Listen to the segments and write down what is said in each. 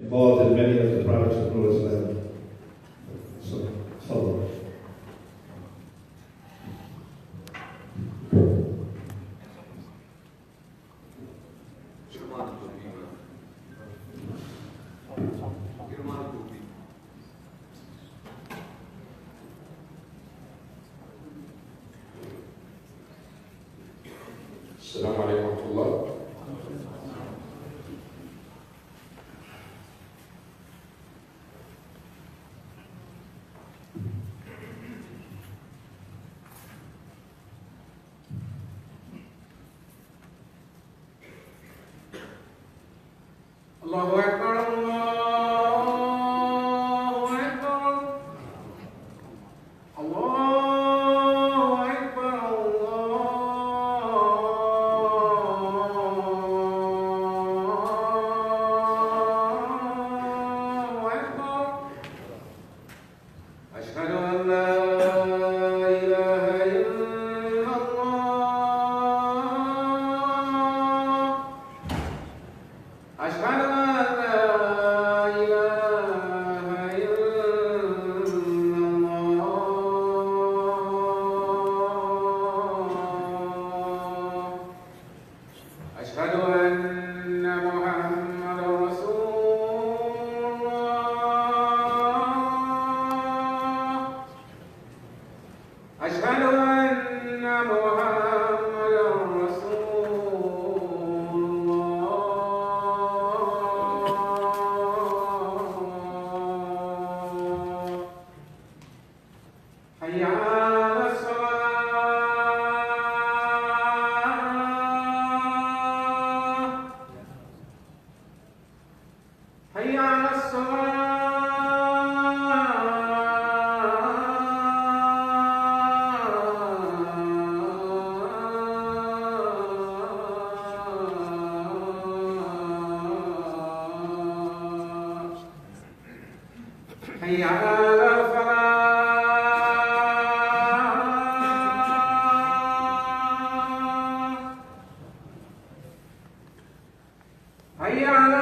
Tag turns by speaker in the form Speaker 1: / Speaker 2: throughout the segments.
Speaker 1: involved in many of the projects of Grow Islam. So, follow.
Speaker 2: السلام عليكم ورحمة الله. الله أكبر الله أكبر الله أكبر الله أكبر أشهد أن لا إله إلا الله أشهد أن حي على الصلاة حي على الصلاة حي على حي على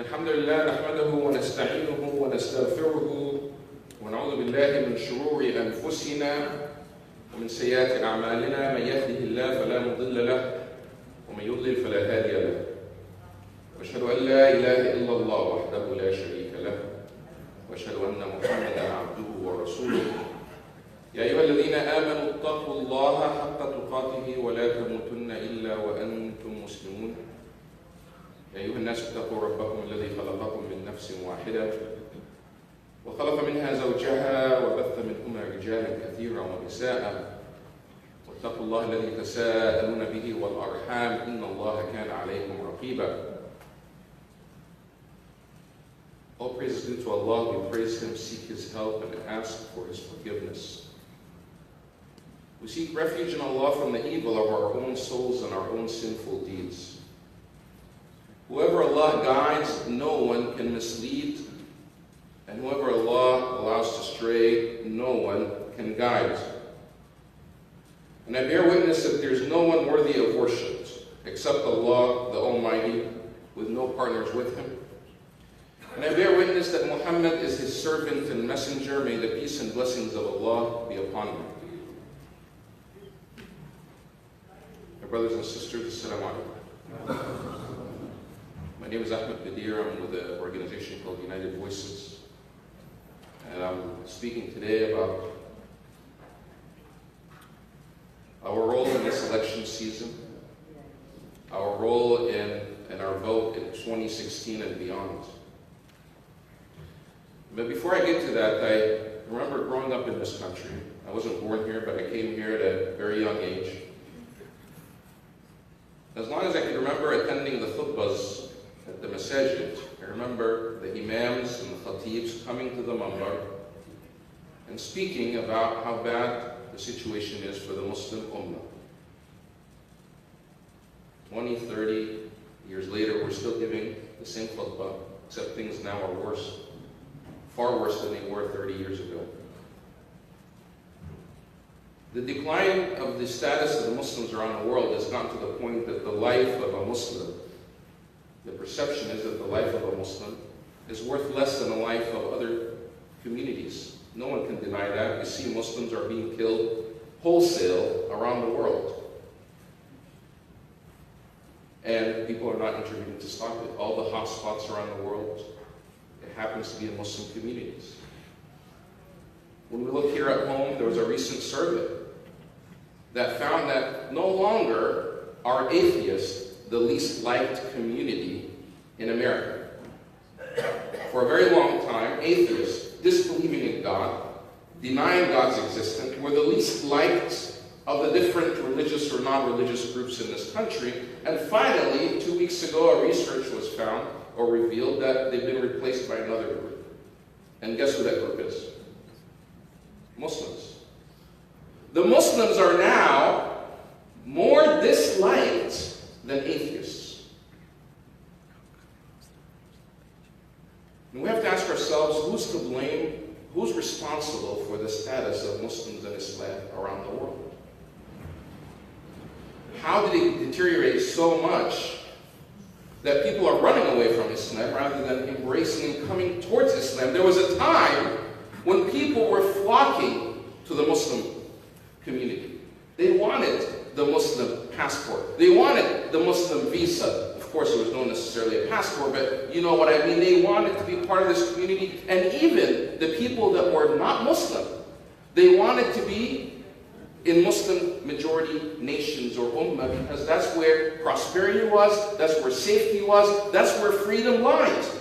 Speaker 2: الحمد لله نحمده ونستعينه ونستغفره ونعوذ بالله من شرور أنفسنا ومن سيئات أعمالنا. من يهده الله فلا مضل له ومن يضلل فلا هادي له، وأشهد أن لا إله إلا الله وحده لا شريك له، وأشهد أن محمدا عبده ورسوله. يا أيها الذين آمنوا اتقوا الله حق تقاته ولا تموتن إلا وأنتم مسلمون. يا أيها الناس اتقوا ربكم الذي خلقكم من نفس واحدة وخلق منها زوجها وبث منهما رجالا كثيرا ونساء، واتقوا الله الذي تساءلون به والأرحام إن الله كان عليكم رقيبا. All praise is due to Allah. We praise Him, seek His help, and ask for His forgiveness. We seek refuge in Allah from the evil of our own souls and our own sinful deeds. Whoever Allah guides, no one can mislead, and whoever Allah allows to stray, no one can guide. And I bear witness that there is no one worthy of worship except Allah, the Almighty, with no partners with Him. And I bear witness that Muhammad is His servant and messenger. May the peace and blessings of Allah be upon him. My brothers and sisters, Assalamu alaikum. My name is Ahmed Bedier. I'm with an organization called United Voices. And I'm speaking today about season, our role in our vote in 2016 and beyond. But before I get to that, I remember growing up in this country. I wasn't born here, but I came here at a very young age. As long as I can remember attending the khutbahs at the masajid, I remember the imams and the khatibs coming to the mambar and speaking about how bad the situation is for the Muslim ummah. 20, 30 years later, we're still giving the same khutbah, except things now are worse. Far worse than they were 30 years ago. The decline of the status of the Muslims around the world has gotten to the point that the life of a Muslim, the perception is that the life of a Muslim is worth less than the life of other communities. No one can deny that. You see Muslims are being killed wholesale around the world. And people are not intervening to stop it. All the hotspots around the world, it happens to be in Muslim communities. When we look here at home, there was a recent survey that found that no longer are atheists the least liked community in America. For a very long time, atheists, disbelieving in God, denying God's existence, were the least liked of the different religious or non-religious groups in this country. And finally, 2 weeks ago, a research was found or revealed that they've been replaced by another group. And guess who that group is? Muslims. The Muslims are now more disliked than atheists. And we have to ask ourselves, who's to blame? Who's responsible for the status of Muslims and Islam around the world? How did it deteriorate so much that people are running away from Islam rather than embracing and coming towards Islam? There was a time when people were flocking to the Muslim community. They wanted the Muslim passport. They wanted the Muslim visa. Of course, it was not necessarily a passport, but you know what I mean. They wanted to be part of this community. And even the people that were not Muslim, they wanted to be in Muslim majority nations or ummah, because that's where prosperity was, that's where safety was, that's where freedom lies.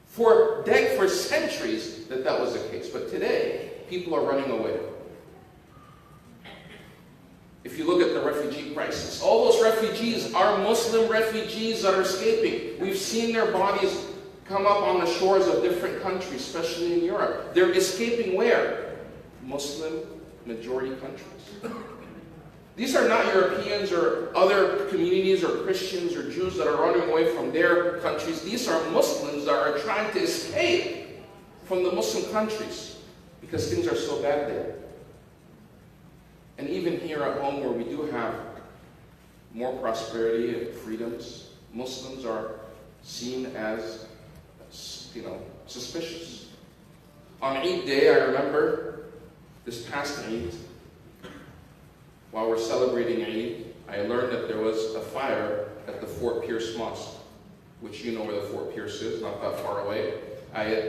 Speaker 2: For centuries that was the case. But today, people are running away. If you look at the refugee crisis, all those refugees are Muslim refugees that are escaping. We've seen their bodies come up on the shores of different countries, especially in Europe. They're escaping where? Muslim majority countries. These are not Europeans or other communities or Christians or Jews that are running away from their countries. These are Muslims that are trying to escape from the Muslim countries because things are so bad there. And even here at home, where we do have more prosperity and freedoms, Muslims are seen as, suspicious. On Eid Day, I remember this past Eid, while we're celebrating Eid, I learned that there was a fire at the Fort Pierce Mosque, which you know where the Fort Pierce is, not that far away.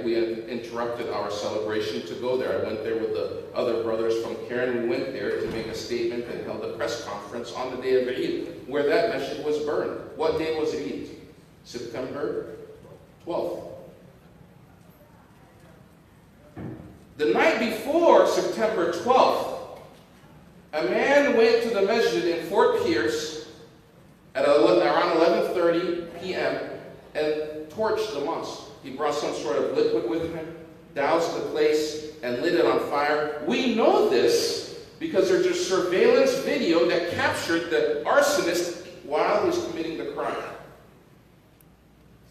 Speaker 2: We had interrupted our celebration to go there. I went there with the other brothers from Karen. We went there to make a statement and held a press conference on the day of Eid, where that masjid was burned. What day was Eid? September 12th. The night before September 12th, a man went to the masjid in Fort Pierce at around 11:30 p.m. and torched the mosque. He brought some sort of liquid with him, doused the place, and lit it on fire. We know this because there's a surveillance video that captured the arsonist while he's committing the crime.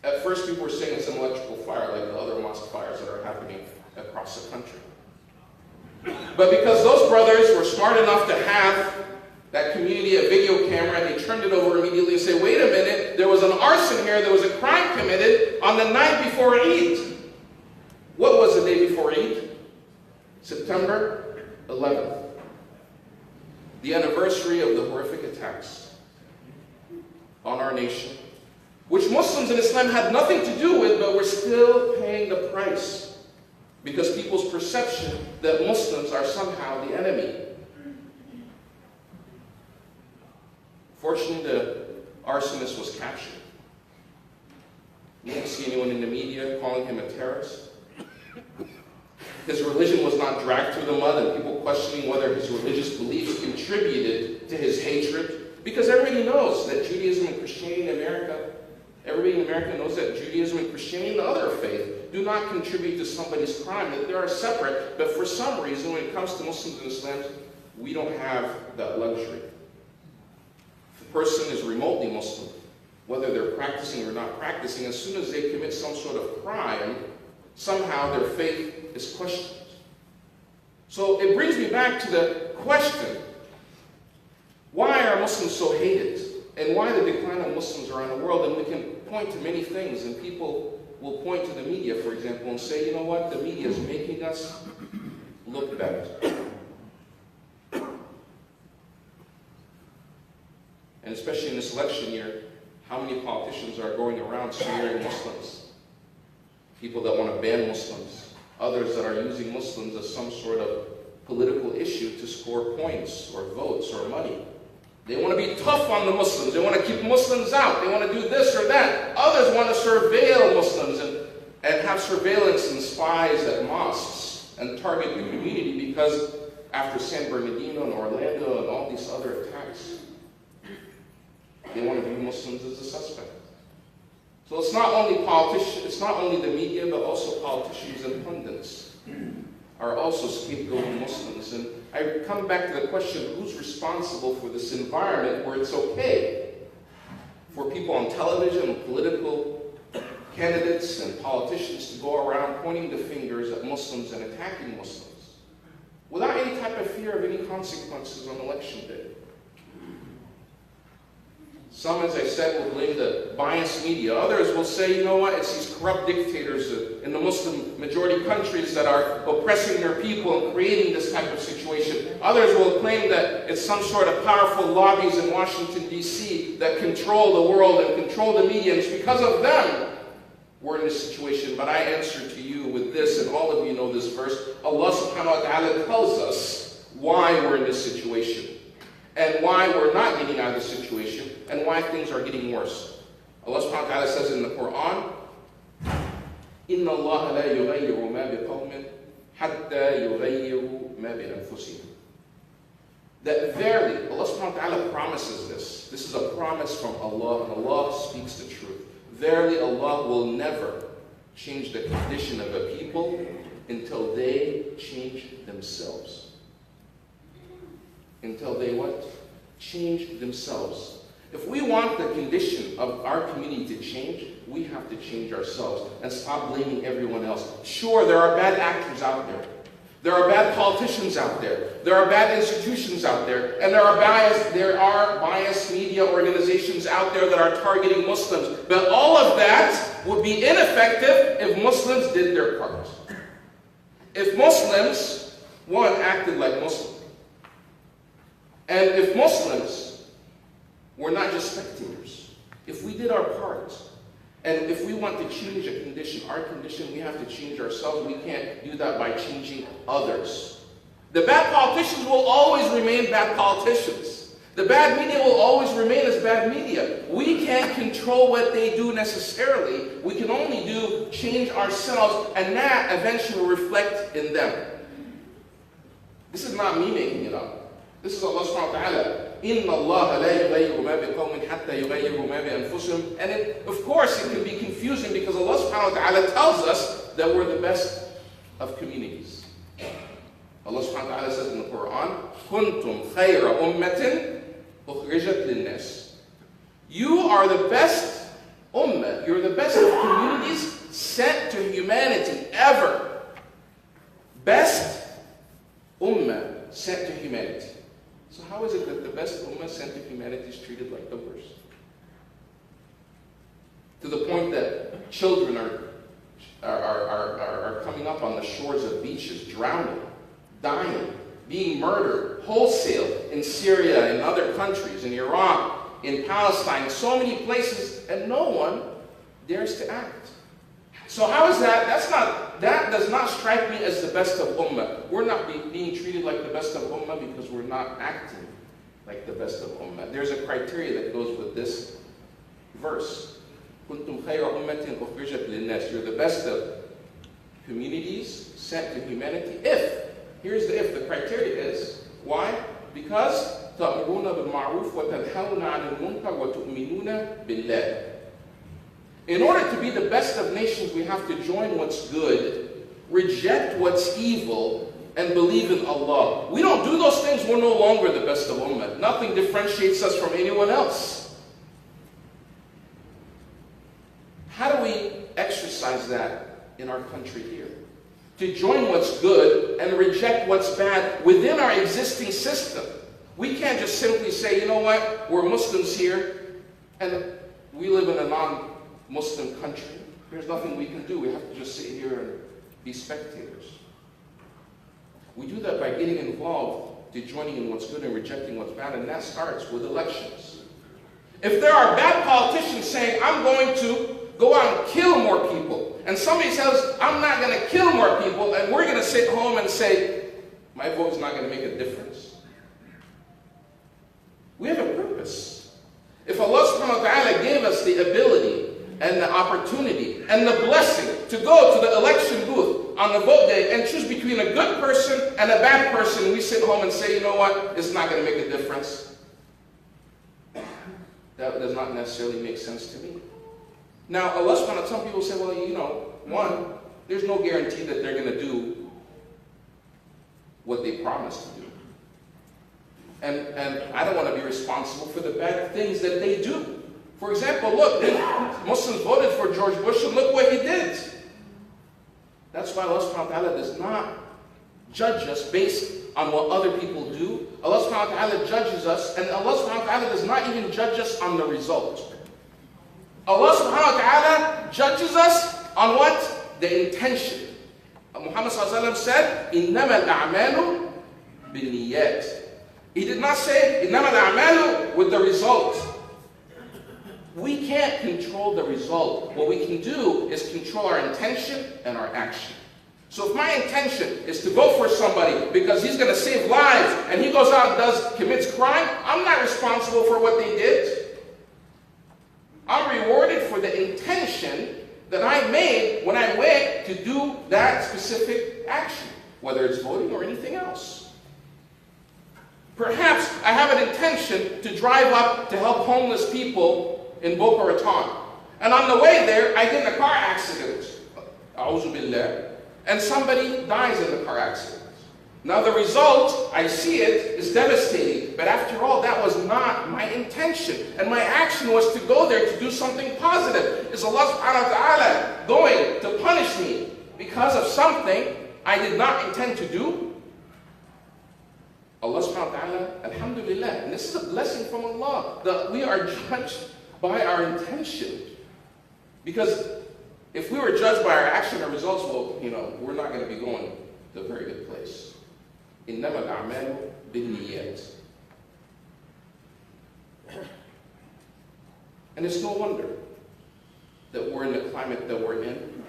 Speaker 2: At first, people were saying it's an electrical fire, like the other mosque fires that are happening across the country. But because those brothers were smart enough to have that community a video camera, and they turned it over immediately and say, wait a minute, there was an arson here, there was a crime committed on the night before Eid. What was the day before Eid? September 11th. The anniversary of the horrific attacks on our nation, which Muslims in Islam had nothing to do with, but were still paying the price because people's perception that Muslims are somehow the enemy. Unfortunately, the arsonist was captured. You didn't see anyone in the media calling him a terrorist. His religion was not dragged through the mud and people questioning whether his religious beliefs contributed to his hatred. Because everybody knows that Judaism and Christianity in America, everybody in America knows that Judaism and Christianity and other faith do not contribute to somebody's crime, that they are separate. But for some reason, when it comes to Muslims and Islam, we don't have that luxury. If a person is remotely Muslim, whether they're practicing or not practicing, as soon as they commit some sort of crime, somehow their faith is questioned. So it brings me back to the question, why are Muslims so hated? And why the decline of Muslims around the world? And we can point to many things, and people will point to the media, for example, and say, you know what, the media is making us look better. And especially in this election year, how many politicians are going around smearing Muslims? People that want to ban Muslims. Others that are using Muslims as some sort of political issue to score points or votes or money. They want to be tough on the Muslims. They want to keep Muslims out. They want to do this or that. Others want to surveil Muslims and have surveillance and spies at mosques and target the community because after San Bernardino and Orlando and all these other attacks, they want to view Muslims as a suspect. So it's not only politicians, it's not only the media, but also politicians and pundits are also scapegoating Muslims. And I come back to the question, who's responsible for this environment where it's okay for people on television, political candidates and politicians to go around pointing the fingers at Muslims and attacking Muslims without any type of fear of any consequences on election day? Some, as I said, will blame the biased media. Others will say, you know what, it's these corrupt dictators in the Muslim majority countries that are oppressing their people and creating this type of situation. Others will claim that it's some sort of powerful lobbies in Washington, D.C. that control the world and control the media. And it's because of them we're in this situation. But I answer to you with this, and all of you know this verse. Allah subhanahu wa ta'ala tells us why we're in this situation, and why we're not getting out of the situation, and why things are getting worse. Allah subhanahu wa ta'ala says in the Quran, إِنَّ اللَّهَ لَا يُغَيِّرُ مَا بِقَوْمٍ حَتَّى يُغَيِّرُوا مَا بِأَنفُسِهِمْ. That verily, Allah subhanahu wa ta'ala promises this. This is a promise from Allah, and Allah speaks the truth. Verily, Allah will never change the condition of a people until they change themselves. Until they what? Change themselves. If we want the condition of our community to change, we have to change ourselves and stop blaming everyone else. Sure, there are bad actors out there. There are bad politicians out there. There are bad institutions out there. And there are biased media organizations out there that are targeting Muslims. But all of that would be ineffective if Muslims did their part. If Muslims, one, acted like Muslims. And if Muslims were not just spectators, if we did our part, and if we want to change a condition, our condition, we have to change ourselves. We can't do that by changing others. The bad politicians will always remain bad politicians. The bad media will always remain as bad media. We can't control what they do necessarily. We can only change ourselves, and that eventually will reflect in them. This is not me making it up. This is Allah subhanahu wa ta'ala. إِنَّ اللَّهَ لَا يُغَيِّرُ مَا بِقَوْمٍ حَتَّى يُغَيِّرُوا مَا بِأَنفُسِهِمْ. And of course, it can be confusing because Allah subhanahu wa ta'ala tells us that we're the best of communities. Allah subhanahu wa ta'ala says in the Quran, كُنْتُمْ خَيْرَ أُمَّةٍ أُخْرِجَتْ لِلنَّاسِ. You are the best ummah. You're the best of communities sent to humanity ever. Best ummah sent to humanity. So how is it that the best ummah sent to humanity is treated like the worst? To the point that children are coming up on the shores of beaches, drowning, dying, being murdered, wholesale in Syria, in other countries, in Iraq, in Palestine, so many places, and no one dares to act. So how is that? That does not strike me as the best of ummah. We're not being treated like the best of ummah because we're not acting like the best of ummah. There's a criteria that goes with this verse. كنتم خير أمة أخرجت للناس. You're the best of communities sent to humanity. Here's the criteria is, why? Because تأمرون بالمعروف وتنهون عن المنكر وتؤمنون بالله. In order to be the best of nations, we have to join what's good, reject what's evil, and believe in Allah. We don't do those things, we're no longer the best of ummah. Nothing differentiates us from anyone else. How do we exercise that in our country here? To join what's good and reject what's bad within our existing system. We can't just simply say, you know what, we're Muslims here, and we live in a non-Muslim country. There's nothing we can do. We have to just sit here and be spectators. We do that by getting involved, to joining in what's good and rejecting what's bad, and that starts with elections. If there are bad politicians saying, I'm going to go out and kill more people, and somebody says, I'm not going to kill more people, and we're going to sit home and say, my vote's not going to make a difference. We have a purpose. If Allah subhanahu wa ta'ala gave us the ability and the opportunity and the blessing to go to the election booth on the vote day and choose between a good person and a bad person, we sit home and say, you know what, it's not going to make a difference. That does not necessarily make sense to me. Now, Allah subhanahu wa ta'ala, some people say, well, you know, one, there's no guarantee that they're going to do what they promised to do. And I don't want to be responsible for the bad things that they do. For example, look, Muslims voted for George Bush, and look what he did. That's why Allah subhanahu wa ta'ala does not judge us based on what other people do. Allah subhanahu wa ta'ala judges us, and Allah subhanahu wa ta'ala does not even judge us on the result. Allah subhanahu wa ta'ala judges us on what? The intention. Muhammad sallallahu alayhi wa sallam said, إِنَّمَا الْأَعْمَالُ بِالنِّيَّاتِ. He did not say, إِنَّمَا الْأَعْمَالُ with the result. We can't control the result. What we can do is control our intention and our action. So if my intention is to vote for somebody because he's going to save lives, and he goes out and commits crime, I'm not responsible for what they did. I'm rewarded for the intention that I made when I went to do that specific action, whether it's voting or anything else. Perhaps I have an intention to drive up to help homeless people in Boca Raton. And on the way there, I get in a car accident. A'udhu billah. And somebody dies in the car accident. Now the result, I see it, is devastating. But after all, that was not my intention. And my action was to go there to do something positive. Is Allah subhanahu wa ta'ala going to punish me because of something I did not intend to do? Allah subhanahu wa ta'ala, alhamdulillah, and this is a blessing from Allah, that we are judged by our intention. Because if we were judged by our action and results, well, you know, we're not going to be going to a very good place. إِنَّمَا الْأَعْمَالُ بِالنِّيَّاتِ. And it's no wonder that we're in the climate that we're in.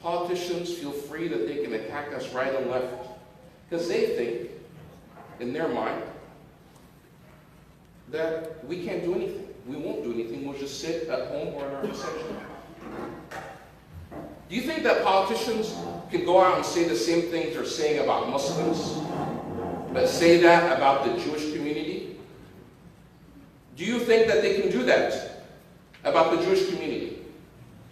Speaker 2: Politicians feel free that they can attack us right and left because they think, in their mind, that we can't do anything. We won't do anything. We'll just sit at home or in our reception. Do you think that politicians can go out and say the same things they're saying about Muslims, but say that about the Jewish community? Do you think that they can do that about the Jewish community?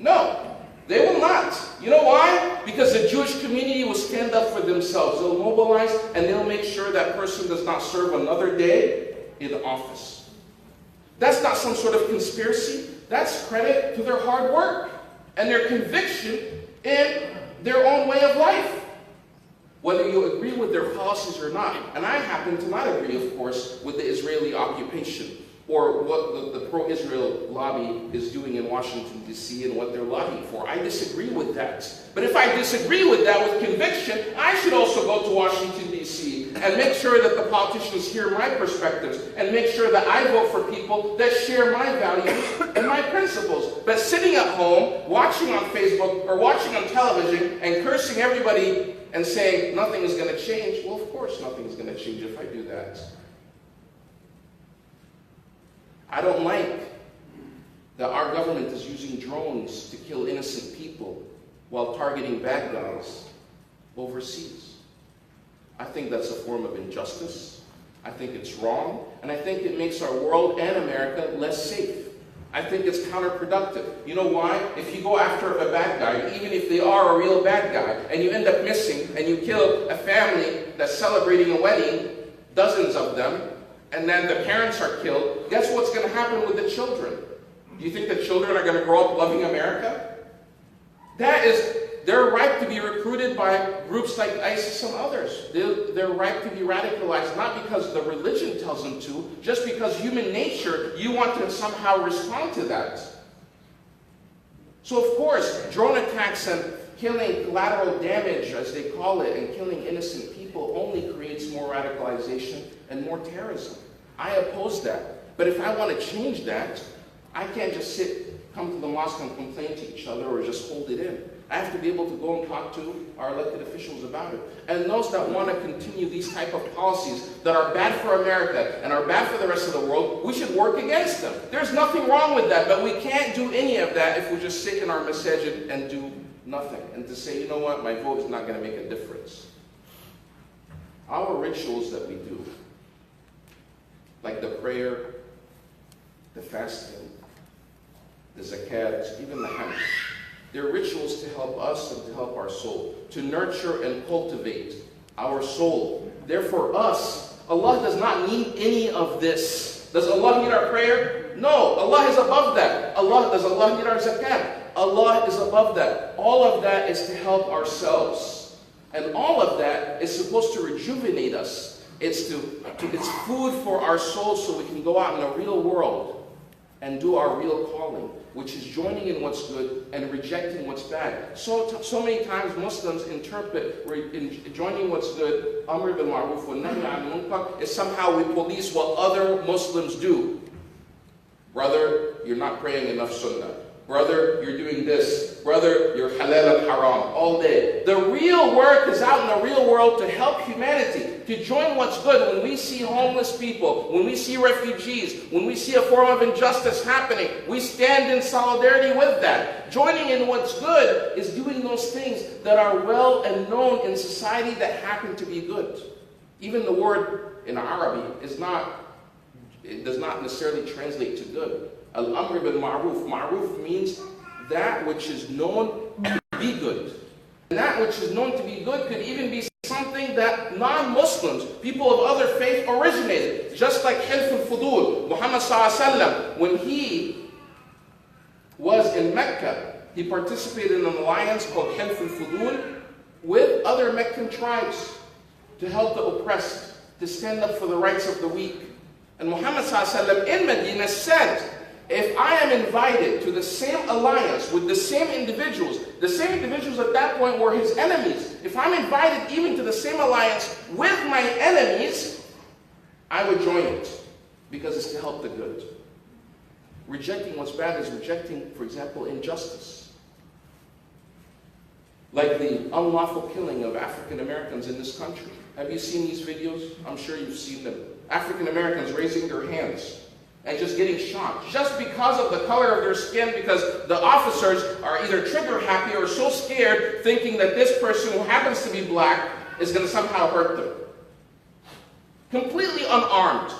Speaker 2: No, they will not. You know why? Because the Jewish community will stand up for themselves. They'll mobilize and they'll make sure that person does not serve another day in office. That's not some sort of conspiracy. That's credit to their hard work and their conviction in their own way of life. Whether you agree with their policies or not. And I happen to not agree, of course, with the Israeli occupation or what the pro-Israel lobby is doing in Washington, D.C. and what they're lobbying for. I disagree with that. But if I disagree with that with conviction, I should also go to Washington, D.C. and make sure that the politicians hear my perspectives and make sure that I vote for people that share my values and my principles. But sitting at home, watching on Facebook or watching on television and cursing everybody and saying nothing is going to change, well, of course nothing is going to change if I do that. I don't like that our government is using drones to kill innocent people while targeting bad guys overseas. I think that's a form of injustice. I think it's wrong, and I think it makes our world and America less safe. I think it's counterproductive. You know why? If you go after a bad guy, even if they are a real bad guy, and you end up missing, and you kill a family that's celebrating a wedding, dozens of them, and then the parents are killed, guess what's going to happen with the children? Do you think the children are going to grow up loving America? They're ripe to be recruited by groups like ISIS and others. They're ripe to be radicalized, not because the religion tells them to, just because human nature, you want to somehow respond to that. So of course, drone attacks and killing collateral damage, as they call it, and killing innocent people only creates more radicalization and more terrorism. I oppose that. But if I want to change that, I can't just come to the mosque and complain to each other or just hold it in. I have to be able to go and talk to our elected officials about it. And those that want to continue these type of policies that are bad for America and are bad for the rest of the world, we should work against them. There's nothing wrong with that, but we can't do any of that if we just sit in our masajid and do nothing. And to say, you know what, my vote is not going to make a difference. Our rituals that we do, like the prayer, the fasting, the zakat, even the hajj, they're rituals to help us and to help our soul, to nurture and cultivate our soul. Therefore, Allah does not need any of this. Does Allah need our prayer? No, Allah is above that. Does Allah need our zakat? Allah is above that. All of that is to help ourselves. And all of that is supposed to rejuvenate us. It's food for our souls so we can go out in the real world and do our real calling, which is joining in what's good and rejecting what's bad. So many times Muslims interpret joining what's good, Amr bil Ma'ruf wa Nahy anil Munkar, is somehow we police what other Muslims do. Brother, you're not praying enough sunnah. Brother, you're doing this. Brother, you're halal and haram all day. The real work is out in the real world to help humanity, to join what's good. When we see homeless people, when we see refugees, when we see a form of injustice happening, we stand in solidarity with that. Joining in what's good is doing those things that are well and known in society that happen to be good. Even the word in Arabic does not necessarily translate to good. Al-Amr bil Ma'ruf. Ma'ruf means that which is known to be good. And that which is known to be good could even be something that non-Muslims, people of other faith, originated. Just like Hilf al-Fudul. Muhammad ﷺ, when he was in Mecca, he participated in an alliance called Hilf al-Fudul with other Meccan tribes to help the oppressed, to stand up for the rights of the weak. And Muhammad ﷺ in Medina said, if I am invited to the same alliance with the same individuals at that point were his enemies, if I'm invited even to the same alliance with my enemies, I would join it, because it's to help the good. Rejecting what's bad is rejecting, for example, injustice. Like the unlawful killing of African Americans in this country. Have you seen these videos? I'm sure you've seen them. African Americans raising their hands and just getting shot, just because of the color of their skin, because the officers are either trigger happy or so scared, thinking that this person who happens to be black is going to somehow hurt them. Completely unarmed.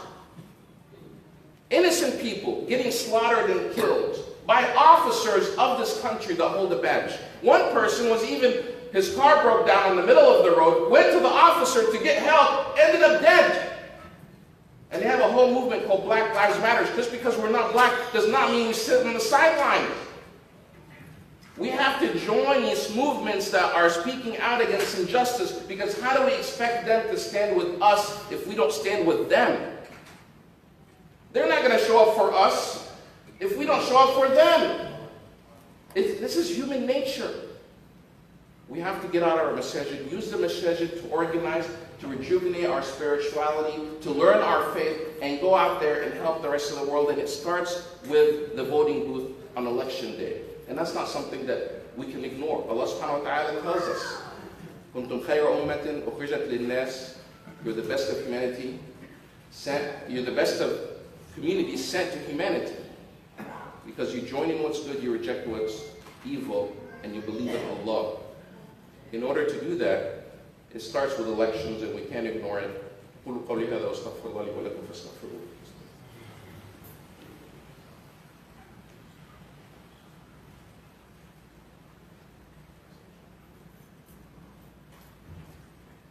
Speaker 2: Innocent people getting slaughtered and killed by officers of this country that hold a badge. One person was even, his car broke down in the middle of the road, went to the officer to get help, ended up dead. And they have a whole movement called Black Lives Matter. Just because we're not black does not mean we sit on the sidelines. We have to join these movements that are speaking out against injustice, because how do we expect them to stand with us if we don't stand with them? They're not going to show up for us if we don't show up for them. This is human nature. We have to get out of our masajid, use the masajid to organize, to rejuvenate our spirituality, to learn our faith, and go out there and help the rest of the world. And it starts with the voting booth on election day. And that's not something that we can ignore. Allah subhanahu wa ta'ala tells us, "Kuntum khayra ummatin ukhrijat lin-nas." You're the best of humanity. You're the best of community sent to humanity. Because you join in what's good, you reject what's evil, and you believe in Allah. In order to do that, it starts with elections, and we can't ignore it. قولوا قولي هذا واستغفر الله لي ولكم فاستغفروه.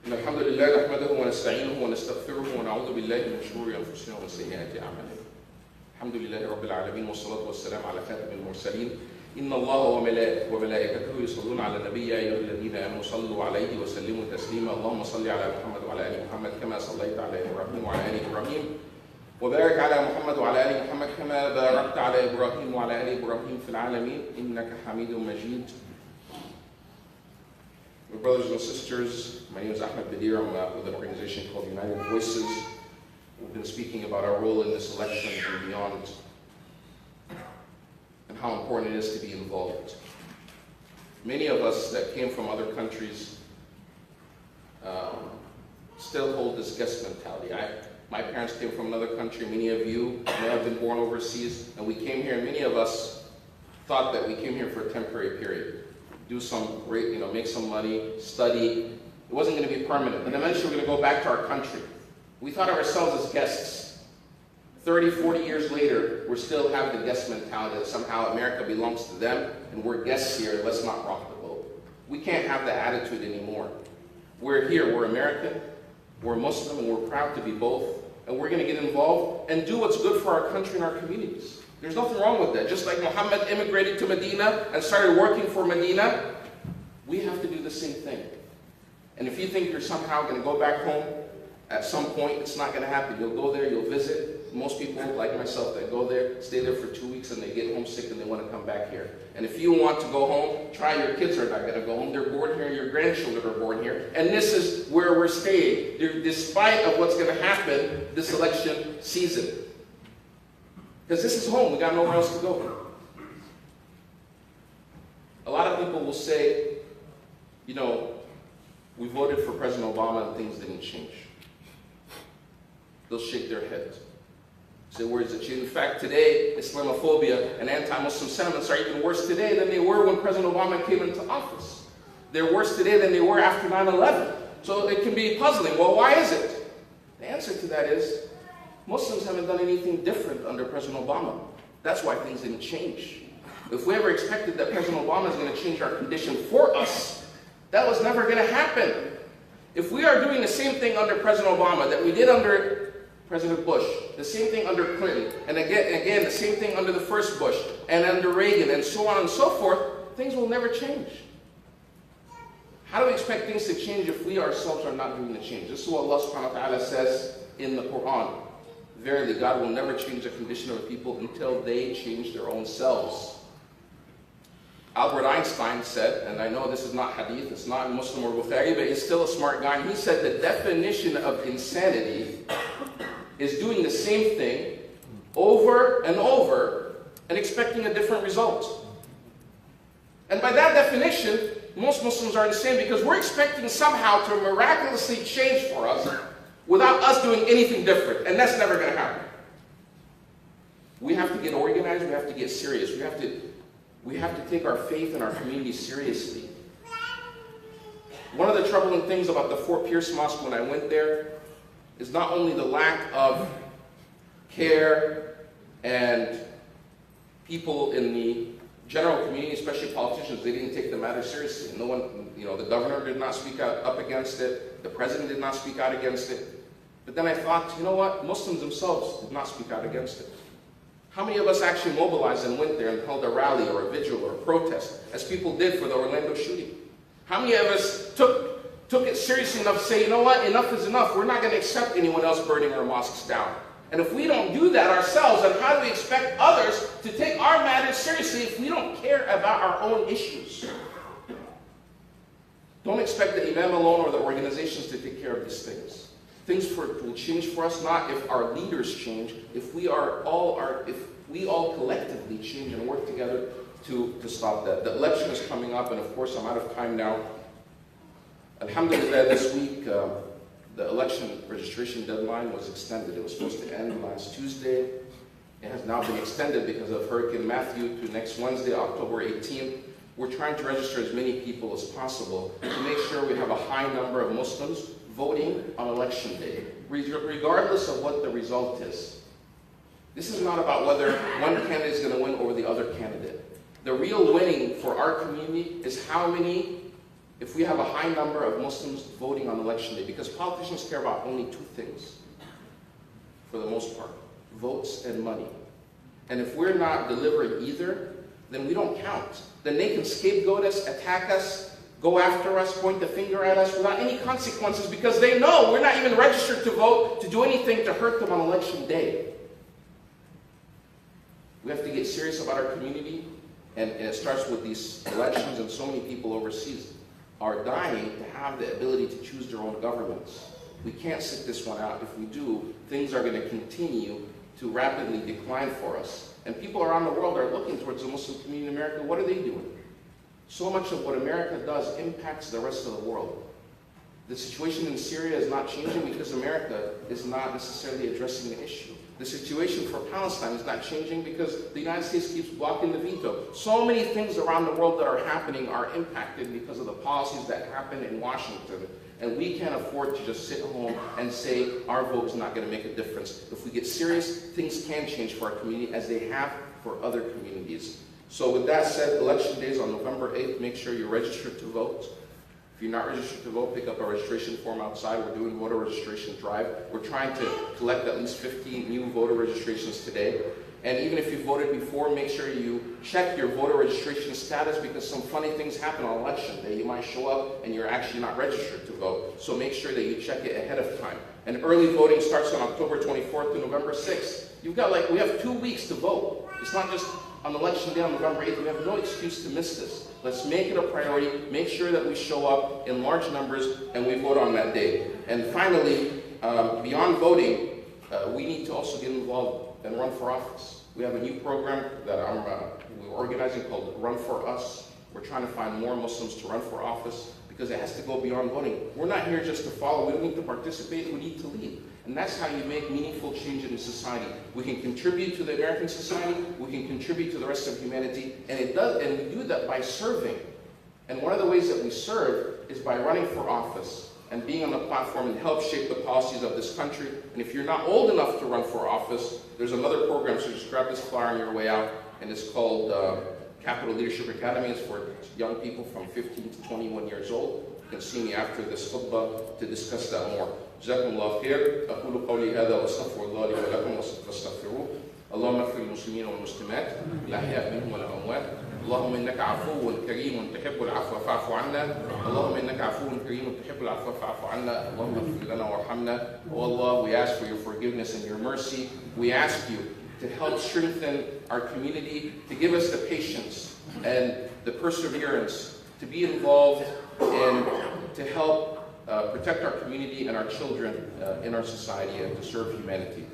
Speaker 2: إن الحمد لله نحمده ونستعينه ونستغفره ونعوذ بالله من شرور أنفسنا ومن سيئات أعمالنا. الحمد لله رب العالمين والصلاة والسلام على خاتم المرسلين. إن الله وملائكته يصلون على النبي يا أيها الذين آمنوا صلوا عليه وسلموا تسليما. اللهم صل على محمد وعلى آل محمد كما صليت على إبراهيم وعلى آل إبراهيم وبارك على محمد وعلى آل محمد كما باركت على إبراهيم وعلى آل إبراهيم في العالمين إنك حميد مجيد. My brothers and sisters, my name is Ahmed Bedier. I'm with an organization called United Voices. We've been speaking about our role in this election and beyond, and how important it is to be involved. Many of us that came from other countries still hold this guest mentality. My parents came from another country. Many of you may have been born overseas, and we came here, and many of us thought that we came here for a temporary period. Do some great, make some money, study. It wasn't going to be permanent. And eventually we're going to go back to our country. We thought of ourselves as guests. 30, 40 years later, we still have the guest mentality that somehow America belongs to them and we're guests here, let's not rock the boat. We can't have that attitude anymore. We're here, we're American, we're Muslim, and we're proud to be both. And we're going to get involved and do what's good for our country and our communities. There's nothing wrong with that. Just like Muhammad immigrated to Medina and started working for Medina, we have to do the same thing. And if you think you're somehow going to go back home at some point, it's not going to happen. You'll go there, you'll visit. Most people, like myself, that go there, stay there for 2 weeks, and they get homesick and they want to come back here. And if you want to go home, try. Your kids are not going to go home. They're born here. Your grandchildren are born here. And this is where we're staying, despite of what's going to happen this election season. Because this is home. We got nowhere else to go. A lot of people will say, we voted for President Obama and things didn't change. They'll shake their heads. Say, where's the change? In fact, today, Islamophobia and anti-Muslim sentiments are even worse today than they were when President Obama came into office. They're worse today than they were after 9/11. So it can be puzzling. Well, why is it? The answer to that is, Muslims haven't done anything different under President Obama. That's why things didn't change. If we ever expected that President Obama is going to change our condition for us, that was never going to happen. If we are doing the same thing under President Obama that we did under President Bush, the same thing under Clinton, and again the same thing under the first Bush, and under Reagan, and so on and so forth, things will never change. How do we expect things to change if we ourselves are not doing the change? This is what Allah subhanahu wa ta'ala says in the Quran. Verily, God will never change the condition of people until they change their own selves. Albert Einstein said, and I know this is not hadith, it's not Muslim or Bukhari, but he's still a smart guy. He said the definition of insanity is doing the same thing over and over and expecting a different result. And by that definition, most Muslims are insane because we're expecting somehow to miraculously change for us without us doing anything different, and that's never going to happen. We have to get organized, we have to get serious, we have to take our faith and our community seriously. One of the troubling things about the Fort Pierce Mosque when I went there is not only the lack of care and people in the general community, especially politicians, they didn't take the matter seriously. No one, the governor did not speak out up against it, the president did not speak out against it. But then I thought, you know what? Muslims themselves did not speak out against it. How many of us actually mobilized and went there and held a rally or a vigil or a protest, as people did for the Orlando shooting? How many of us took it seriously enough to say, you know what, enough is enough. We're not going to accept anyone else burning our mosques down. And if we don't do that ourselves, then how do we expect others to take our matters seriously if we don't care about our own issues? Don't expect the imam alone or the organizations to take care of these things. Things will change for us not if our leaders change, if we all collectively change and work together to stop that. The election is coming up, and of course I'm out of time now. Alhamdulillah, this week the election registration deadline was extended. It was supposed to end last Tuesday. It has now been extended because of Hurricane Matthew to next Wednesday, October 18th. We're trying to register as many people as possible to make sure we have a high number of Muslims voting on election day, regardless of what the result is. This is not about whether one candidate is going to win over the other candidate. The real winning for our community is how many, if we have a high number of Muslims voting on election day, because politicians care about only two things, for the most part, votes and money. And if we're not delivering either, then we don't count. Then they can scapegoat us, attack us, go after us, point the finger at us without any consequences, because they know we're not even registered to vote to do anything to hurt them on election day. We have to get serious about our community, and it starts with these elections, and so many people overseas are dying to have the ability to choose their own governments. We can't sit this one out. If we do, things are going to continue to rapidly decline for us. And people around the world are looking towards the Muslim community in America. What are they doing? So much of what America does impacts the rest of the world. The situation in Syria is not changing because America is not necessarily addressing the issue. The situation for Palestine is not changing because the United States keeps blocking the veto. So many things around the world that are happening are impacted because of the policies that happen in Washington. And we can't afford to just sit home and say our vote is not going to make a difference. If we get serious, things can change for our community as they have for other communities. So with that said, election day is on November 8th. Make sure you're registered to vote. If you're not registered to vote, pick up a registration form outside. We're doing voter registration drive. We're trying to collect at least 50 new voter registrations today. And even if you voted before, make sure you check your voter registration status, because some funny things happen on election day. You might show up and you're actually not registered to vote. So make sure that you check it ahead of time. And early voting starts on October 24th to November 6th. We have 2 weeks to vote. It's not just on election day on November 8th. We have no excuse to miss this. Let's make it a priority. Make sure that we show up in large numbers and we vote on that day. And finally, beyond voting, we need to also get involved and run for office. We have a new program that we're organizing called Run for Us. We're trying to find more Muslims to run for office because it has to go beyond voting. We're not here just to follow. We don't need to participate. We need to lead. And that's how you make meaningful change in society. We can contribute to the American society. We can contribute to the rest of humanity. And we do that by serving. And one of the ways that we serve is by running for office and being on the platform and help shape the policies of this country. And if you're not old enough to run for office, there's another program, so just grab this flyer on your way out, and it's called Capital Leadership Academy. It's for young people from 15 to 21 years old. You can see me after this khutbah to discuss that more. جزاكم الله خير. أقول قولي هذا وأستغفر الله لي ولكم واستغفروه. اللهم اغفر للمسلمين والمسلمات الأحياء منهم والأموات. اللهم إنك عفو كريم تحب العفو فاعف عنا. اللهم إنك عفو كريم تحب العفو فاعف عنا. اللهم اغفر لنا وارحمنا. Oh Allah, we ask for your forgiveness and your mercy. We ask you to help strengthen our community, to give us the patience and the perseverance to be involved and to help protect our community and our children in our society and to serve humanity.